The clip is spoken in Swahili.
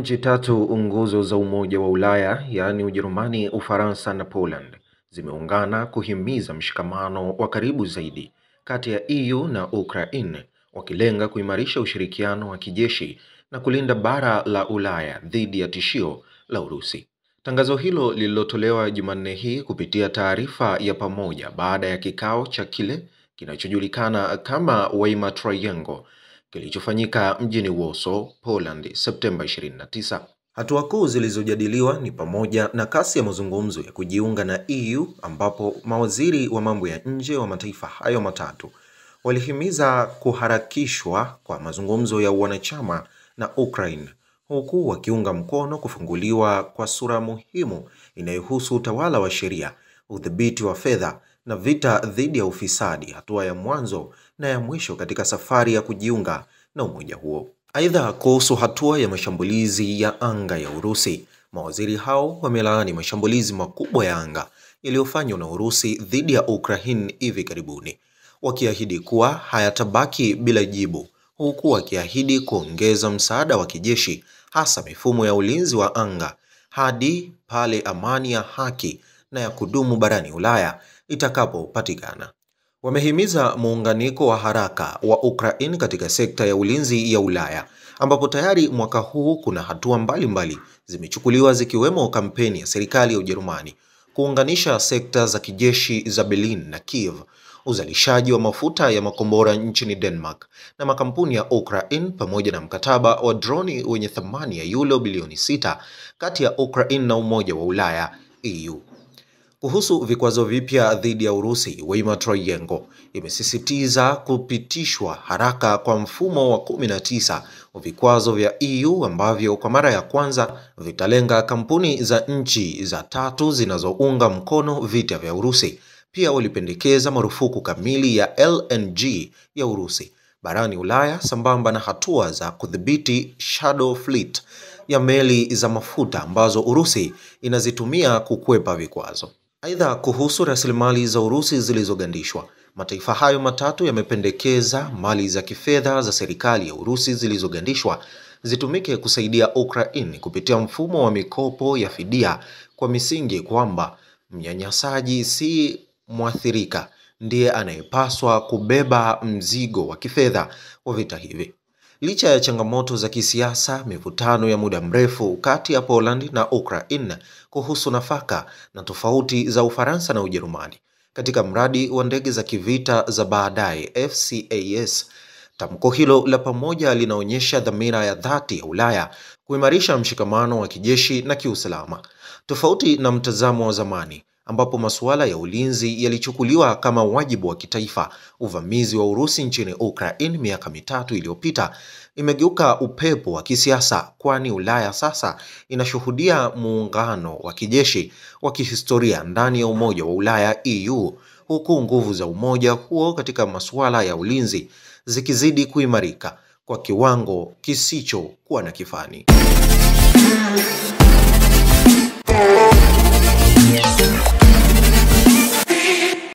Nchi tatu nguzo za Umoja wa Ulaya, yaani Ujerumani, Ufaransa na Poland, zimeungana kuhimiza mshikamano wa karibu zaidi kati ya EU na Ukraine, wakilenga kuimarisha ushirikiano wa kijeshi na kulinda bara la Ulaya dhidi ya tishio la Urusi. Tangazo hilo lililotolewa Jumanne hii kupitia taarifa ya pamoja baada ya kikao cha kile kinachojulikana kama Weimar Triangle kilichofanyika mjini Warsaw, Poland, Septemba 29. Hatua kuu zilizojadiliwa ni pamoja na kasi ya mazungumzo ya kujiunga na EU, ambapo mawaziri wa mambo ya nje wa mataifa hayo matatu walihimiza kuharakishwa kwa mazungumzo ya wanachama na Ukraine, huku wakiunga mkono kufunguliwa kwa sura muhimu inayohusu utawala wa sheria, udhibiti wa fedha na vita dhidi ya ufisadi, hatua ya mwanzo na ya mwisho katika safari ya kujiunga na umoja huo. Aidha, kuhusu hatua ya mashambulizi ya anga ya Urusi, mawaziri hao wamelaani mashambulizi makubwa ya anga yaliyofanywa na Urusi dhidi ya Ukraine hivi karibuni, wakiahidi kuwa hayatabaki bila jibu, huku wakiahidi kuongeza msaada wa kijeshi, hasa mifumo ya ulinzi wa anga, hadi pale amani ya haki na ya kudumu barani Ulaya itakapopatikana. Wamehimiza muunganiko wa haraka wa Ukraine katika sekta ya ulinzi ya Ulaya, ambapo tayari mwaka huu kuna hatua mbalimbali zimechukuliwa, zikiwemo kampeni ya serikali ya Ujerumani kuunganisha sekta za kijeshi za Berlin na Kiev, uzalishaji wa mafuta ya makombora nchini Denmark na makampuni ya Ukraine, pamoja na mkataba wa droni wenye thamani ya euro bilioni 6 kati ya Ukraine na Umoja wa Ulaya EU. Kuhusu vikwazo vipya dhidi ya Urusi, Weimar Triangle imesisitiza kupitishwa haraka kwa mfumo wa 19 wa vikwazo vya EU ambavyo kwa mara ya kwanza vitalenga kampuni za nchi za tatu zinazounga mkono vita vya Urusi. Pia walipendekeza marufuku kamili ya LNG ya Urusi barani Ulaya, sambamba na hatua za kudhibiti shadow fleet ya meli za mafuta ambazo Urusi inazitumia kukwepa vikwazo. Aidha, kuhusu rasilimali za Urusi zilizogandishwa, mataifa hayo matatu yamependekeza mali za kifedha za serikali ya Urusi zilizogandishwa zitumike kusaidia Ukraine kupitia mfumo wa mikopo ya fidia, kwa misingi kwamba mnyanyasaji si mwathirika ndiye anayepaswa kubeba mzigo wa kifedha wa vita hivi. Licha ya changamoto za kisiasa, mivutano ya muda mrefu kati ya Poland na Ukraine kuhusu nafaka na tofauti za Ufaransa na Ujerumani katika mradi wa ndege za kivita za baadaye FCAS, tamko hilo la pamoja linaonyesha dhamira ya dhati ya Ulaya kuimarisha mshikamano wa kijeshi na kiusalama, tofauti na mtazamo wa zamani ambapo masuala ya ulinzi yalichukuliwa kama wajibu wa kitaifa. Uvamizi wa Urusi nchini Ukraine miaka mitatu iliyopita imegeuka upepo wa kisiasa, kwani Ulaya sasa inashuhudia muungano wa kijeshi wa kihistoria ndani ya Umoja wa Ulaya EU, huku nguvu za umoja huo katika masuala ya ulinzi zikizidi kuimarika kwa kiwango kisichokuwa na kifani.